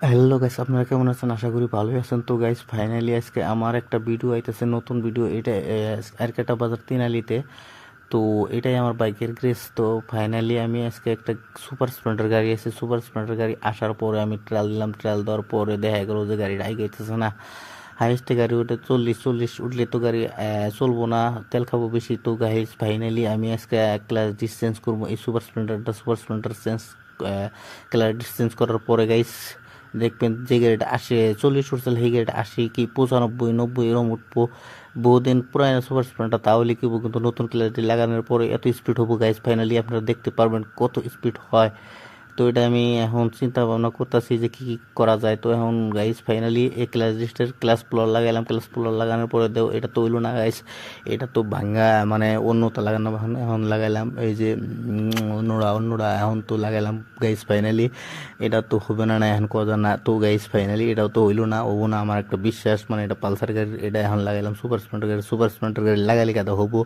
Hello guys, আপনারা কেমন আছেন? আশা করি ভালোই আছেন। তো গাইস, ফাইনালি আজকে আমার একটা ভিডিও আইতেছে, নতুন ভিডিও। এটা আরকেটা বাজার তিনালিতে। তো এটাই আমার বাইকের গ্রেস। তো ফাইনালি আমি আজকে একটা সুপার স্প্লেন্ডার গাড়ি আছে। সুপার স্প্লেন্ডার গাড়ি আসার পরে আমি ট্রায়াল দিলাম। ট্রায়াল দেওয়ার পরে দেখা গেলো যে গাড়িটা আইগাইতেছে না। হাইস্টে গাড়ি ওটা চল্লিশ চল্লিশ উঠলে তো গাড়ি চলবো না, তেল খাবো বেশি। তো গাইস ফাইনালি আমি আজকে ক্লাস ডিসচেঞ্জ করবো এই সুপার স্প্লেন্ডার চেঞ্জ ক্লাস ডিসচেঞ্জ করার পরে গাইস দেখবেন যে গাড়িটা আসে 40 উঠছিল, সেই গাড়িটা আসি কি 95 90 এরকম উঠবো। বহুদিন পুরানো সুপার স্প্লেন্ডার তাহলে কি কিন্তু নতুন ক্লারিটি লাগানোর পরে এত স্পিড হবো গাইস। ফাইনালি আপনারা দেখতে পারবেন কত স্পিড হয়। তো এটা আমি এখন চিন্তা ভাবনা করতেছি যে কি কি করা যায়। তো এখন গাইস ফাইনালি এই ক্লাস লিস্টের ক্লাস প্লর লাগাইলাম। ক্লাস প্লর লাগানোর পরে দেও এটা তো হইলো না গাইস, এটা তো ভাঙ্গা মানে অন্যটা লাগানো। এখন লাগাইলাম এই যে অন্যরা এখন তো লাগাইলাম গাইস। ফাইনালি এটা তো হবে না, এখন কথা না। তো গাইস ফাইনালি এটাও তো হইলো না, হবো না আমার একটা বিশ্বাস। মানে এটা পালসার গাড়ি, এটা এখন লাগাইলাম সুপার স্প্লেন্ডার গাড়ি। সুপার স্প্লেন্ডার গাড়ি লাগাইলে কাদা হবো।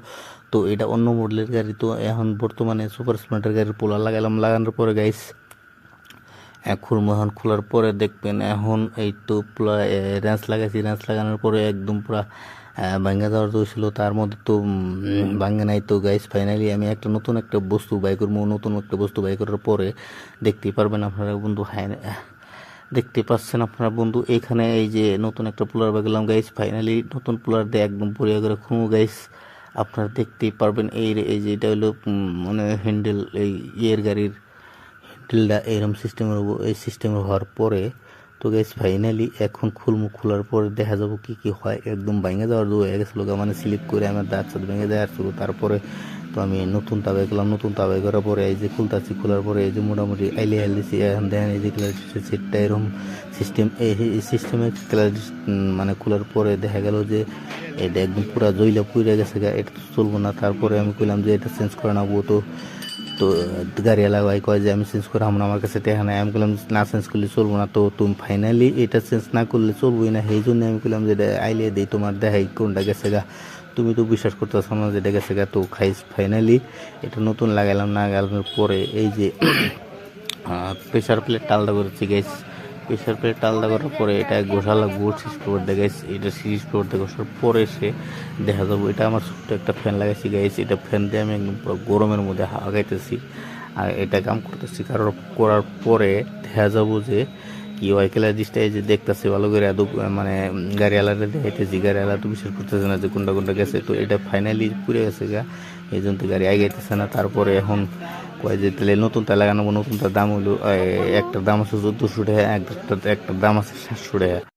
তো এটা অন্য মডেলের গাড়ি। তো এখন বর্তমানে সুপার স্প্লেন্ডার গাড়ির পোলার লাগাইলাম। লাগানোর পরে গাইস খুলবো। এখন খোলার পরে দেখবেন এখন এই তো পুরো র্যাঞ্চ লাগাইছি। র্যাঞ্চ লাগানোর পরে একদম পুরা ভাঙ্গা যাওয়ার তো ছিল, তার মধ্যে তো ভাঙ্গা নাই। তো গাইস ফাইনালি আমি একটা নতুন একটা বস্তু বাই করবো। নতুন একটা বস্তু বাই করার পরে দেখতেই পারবেন আপনারা বন্ধু। দেখতে পাচ্ছেন আপনারা বন্ধু, এখানে এই যে নতুন একটা পুলার বাই করলাম গাইস। ফাইনালি নতুন পুলার দিয়ে একদম পরিয়া করে খুঁড়বো গাইস। আপনারা দেখতেই পারবেন এই যে এটা হলো মানে হ্যান্ডেল, এই ইয়ের গাড়ির টিলটা এরম সিস্টেমের হবো। এই সিস্টেমের হওয়ার পরে তো গাইস ফাইনালি এখন খোলার পরে দেখা যাবো কি কি হয়। একদম ভেঙে যাওয়ার দু হয়ে গেছিলো, মানে স্লিপ করে আমার দাঁত সাথে ভেঙে দেওয়ার ছিল। তারপরে তো আমি নতুন তাবাই করলাম। নতুন তাবাই করার পরে এই যে খুলতাছি, খোলার পরে এই যে মোটামুটি আইলে দিছি। এখন দেখেন এই যে ক্লাস সিটটা এরকম সিস্টেম, এই সিস্টেমে ক্লাস মানে খোলার পরে দেখা গেল যে এটা একদম পুরা জইলা পুড়ে গেছে। এটা তো চলবো না। তারপরে আমি কইলাম যে এটা চেঞ্জ করে নেবো। তো তো গাড়িওয়ালা ভাই কয় যে আমি চেঞ্জ করে আমার কাছে টাকা নাই। আমি বললাম না, চেঞ্জ করলে চলবো না। তো তুমি ফাইনালি এটা চেঞ্জ না করলে চলবোই না। সেই জন্য আমি বললাম যে আইলে দিই, তোমার দেখাই কোনটা গেছে গা। তুমি তো বিশ্বাস করতেছ না যেটা গেছে গা। তো খাইস ফাইনালি এটা নতুন লাগাইলাম। না লাগানোর পরে এই যে প্রেশার প্লেট আলাদা করেছি গাইস। প্রেশার প্লেট আলাদা করার পরে এটা ঘষা লাগবো সিরিজ ফ্লোর দিয়ে গাইস। এটা সিরিজ ফ্লোর দিয়ে ঘষার পরে সে দেখা যাবো। এটা আমার ছোট্ট একটা ফ্যান লাগাইছি গাইস। এটা ফ্যান দিয়ে আমি একদম পুরো গরমের মধ্যে হাওয়া খাইতেছি আর এটা কাম করতেছি। কারণ করার পরে দেখা যাবো যে কি হয়। ক্লারিটিসটা এই যে দেখতেছি ভালো করে মানে গাড়িওয়ালারে দেখাইতেছি। গাড়িওয়ালা তো বিশ্বাস করতেছে না যে কোনটা কোনটা গেছে। তো এটা ফাইনালি পুড়ে গেছে গা, এই জন্য তো গাড়ি আগাইতেছে না। তারপরে এখন কয় যে তাহলে নতুন তা লাগানো। নতুন তার দাম হলো একটার দাম আছে 1400 টাকা, একটার দাম আছে 700 টাকা।